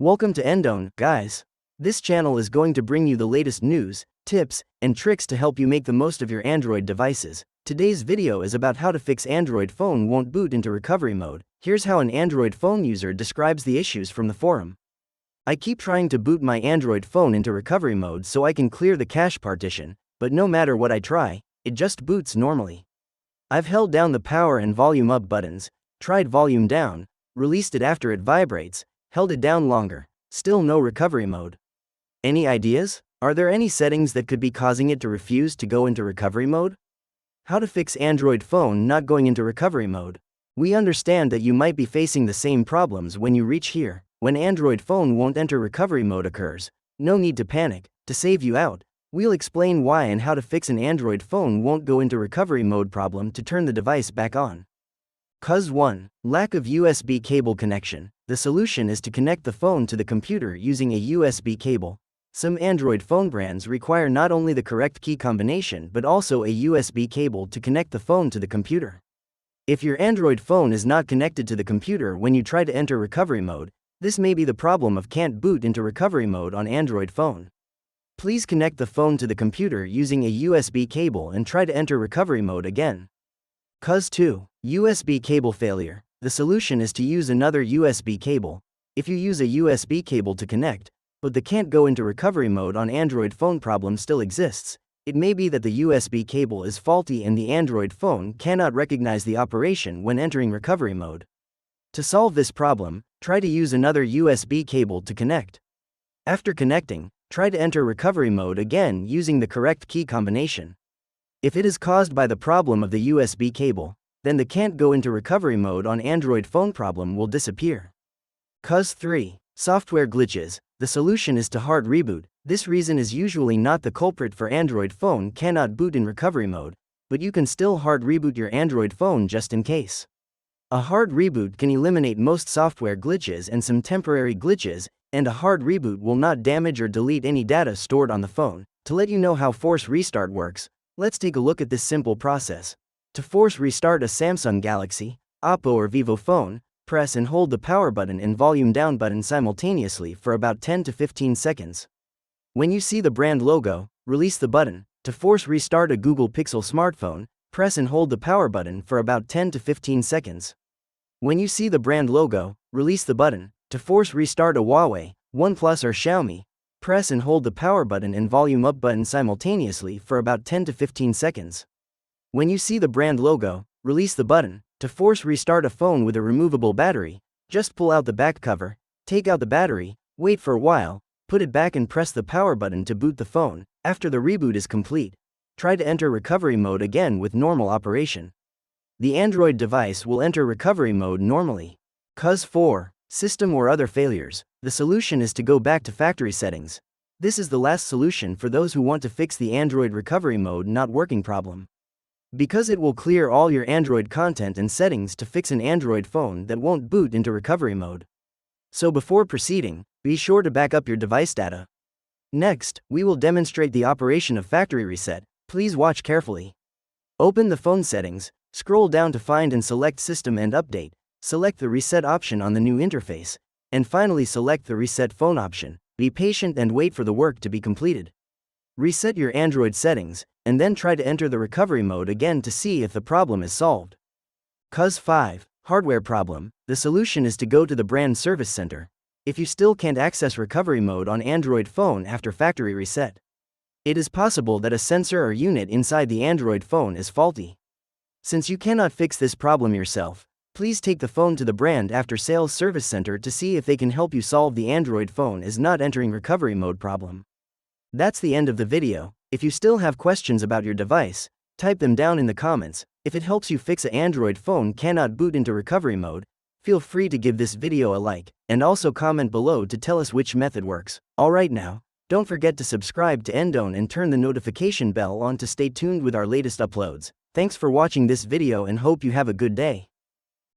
Welcome to Endone, guys. This channel is going to bring you the latest news, tips, and tricks to help you make the most of your Android devices. Today's video is about how to fix Android phone won't boot into recovery mode. Here's how an Android phone user describes the issues from the forum. I keep trying to boot my Android phone into recovery mode so I can clear the cache partition, but no matter what I try, it just boots normally. I've held down the power and volume up buttons, tried volume down, released it after it vibrates, held it down longer, still no recovery mode. Any ideas? Are there any settings that could be causing it to refuse to go into recovery mode? How to fix Android phone not going into recovery mode. We understand that you might be facing the same problems when you reach here. When Android phone won't enter recovery mode occurs, no need to panic. To save you out, we'll explain why and how to fix an Android phone won't go into recovery mode problem to turn the device back on. Cause 1. Lack of USB cable connection. The solution is to connect the phone to the computer using a USB cable. Some Android phone brands require not only the correct key combination but also a USB cable to connect the phone to the computer. If your Android phone is not connected to the computer when you try to enter recovery mode, this may be the problem of can't boot into recovery mode on Android phone. Please connect the phone to the computer using a USB cable and try to enter recovery mode again. Cause 2. USB cable failure. The solution is to use another USB cable. If you use a USB cable to connect, but the can't go into recovery mode on Android phone problem still exists, it may be that the USB cable is faulty and the Android phone cannot recognize the operation when entering recovery mode. To solve this problem, try to use another USB cable to connect. After connecting, try to enter recovery mode again using the correct key combination. If it is caused by the problem of the USB cable, then the can't go into recovery mode on Android phone problem will disappear. Cause 3. Software glitches. The solution is to hard reboot. This reason is usually not the culprit for Android phone cannot boot in recovery mode, but you can still hard reboot your Android phone just in case. A hard reboot can eliminate most software glitches and some temporary glitches, and a hard reboot will not damage or delete any data stored on the phone. To let you know how force restart works, let's take a look at this simple process. To force restart a Samsung Galaxy, Oppo or Vivo phone, press and hold the power button and volume down button simultaneously for about 10 to 15 seconds. When you see the brand logo, release the button. To force restart a Google Pixel smartphone, press and hold the power button for about 10 to 15 seconds. When you see the brand logo, release the button. To force restart a Huawei, OnePlus or Xiaomi, press and hold the power button and volume up button simultaneously for about 10 to 15 seconds. When you see the brand logo, release the button. To force restart a phone with a removable battery, just pull out the back cover, take out the battery, wait for a while, put it back and press the power button to boot the phone. After the reboot is complete, try to enter recovery mode again with normal operation. The Android device will enter recovery mode normally. Cause 4. System or other failures. The solution is to go back to factory settings. This is the last solution for those who want to fix the Android recovery mode not working problem, because it will clear all your Android content and settings to fix an Android phone that won't boot into recovery mode. So before proceeding, be sure to back up your device data. Next, we will demonstrate the operation of factory reset. Please watch carefully. Open the phone settings, scroll down to find and select System and Update, select the reset option on the new interface, and finally select the reset phone option. Be patient and wait for the work to be completed. Reset your Android settings, and then try to enter the recovery mode again to see if the problem is solved. Cause 5. Hardware problem. The solution is to go to the brand service center. If you still can't access recovery mode on Android phone after factory reset, it is possible that a sensor or unit inside the Android phone is faulty. Since you cannot fix this problem yourself, please take the phone to the brand after sales service center to see if they can help you solve the Android phone is not entering recovery mode problem. That's the end of the video. If you still have questions about your device, type them down in the comments. If it helps you fix an Android phone cannot boot into recovery mode, feel free to give this video a like, and also comment below to tell us which method works. Alright now, don't forget to subscribe to Endone and turn the notification bell on to stay tuned with our latest uploads. Thanks for watching this video and hope you have a good day.